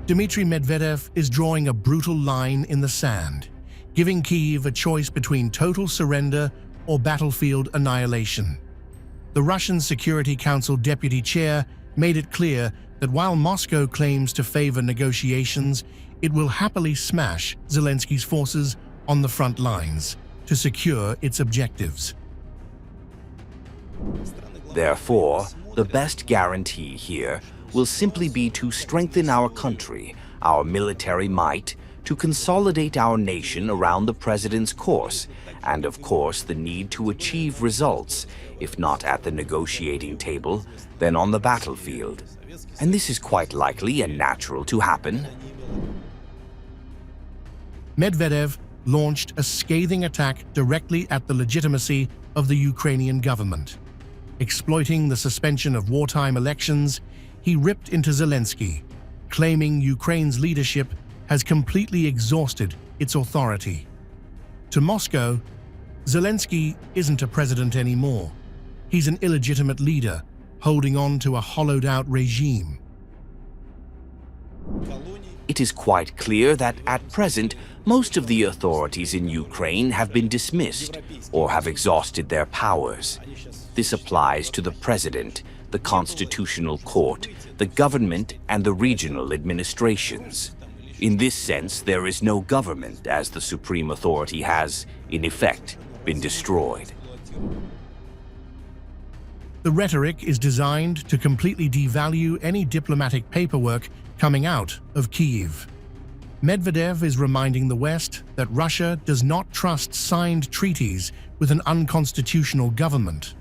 Dmitry Medvedev is drawing a brutal line in the sand, giving Kyiv a choice between total surrender or battlefield annihilation. The Russian Security Council deputy chair made it clear that while Moscow claims to favor negotiations, it will happily smash Zelensky's forces on the front lines to secure its objectives. Therefore, the best guarantee here will simply be to strengthen our country, our military might, to consolidate our nation around the president's course, and of course the need to achieve results, if not at the negotiating table, then on the battlefield. And this is quite likely and natural to happen. Medvedev launched a scathing attack directly at the legitimacy of the Ukrainian government. Exploiting the suspension of wartime elections, he ripped into Zelensky, claiming Ukraine's leadership has completely exhausted its authority. To Moscow, Zelensky isn't a president anymore. He's an illegitimate leader, holding on to a hollowed-out regime. It is quite clear that at present, most of the authorities in Ukraine have been dismissed or have exhausted their powers. This applies to the president, the constitutional court, the government, and the regional administrations. In this sense, there is no government, as the supreme authority has, in effect, been destroyed. The rhetoric is designed to completely devalue any diplomatic paperwork coming out of Kyiv. Medvedev is reminding the West that Russia does not trust signed treaties with an unconstitutional government.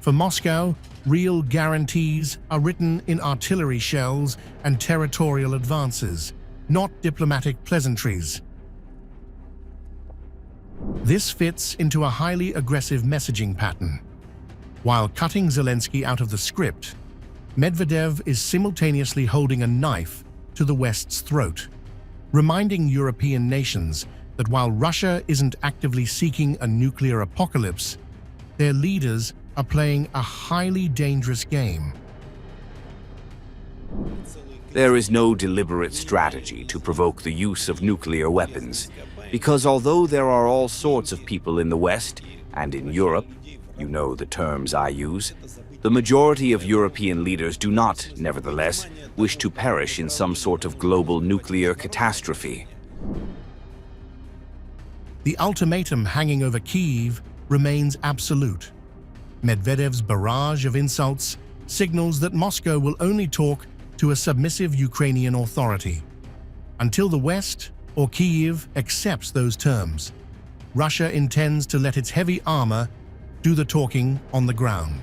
For Moscow, real guarantees are written in artillery shells and territorial advances, not diplomatic pleasantries. This fits into a highly aggressive messaging pattern. While cutting Zelensky out of the script, Medvedev is simultaneously holding a knife to the West's throat, reminding European nations that while Russia isn't actively seeking a nuclear apocalypse, their leaders are playing a highly dangerous game. There is no deliberate strategy to provoke the use of nuclear weapons, because although there are all sorts of people in the West and in Europe, you know the terms I use, the majority of European leaders do not, nevertheless, wish to perish in some sort of global nuclear catastrophe. The ultimatum hanging over Kyiv remains absolute. Medvedev's barrage of insults signals that Moscow will only talk to a submissive Ukrainian authority. Until the West or Kyiv accepts those terms, Russia intends to let its heavy armor do the talking on the ground.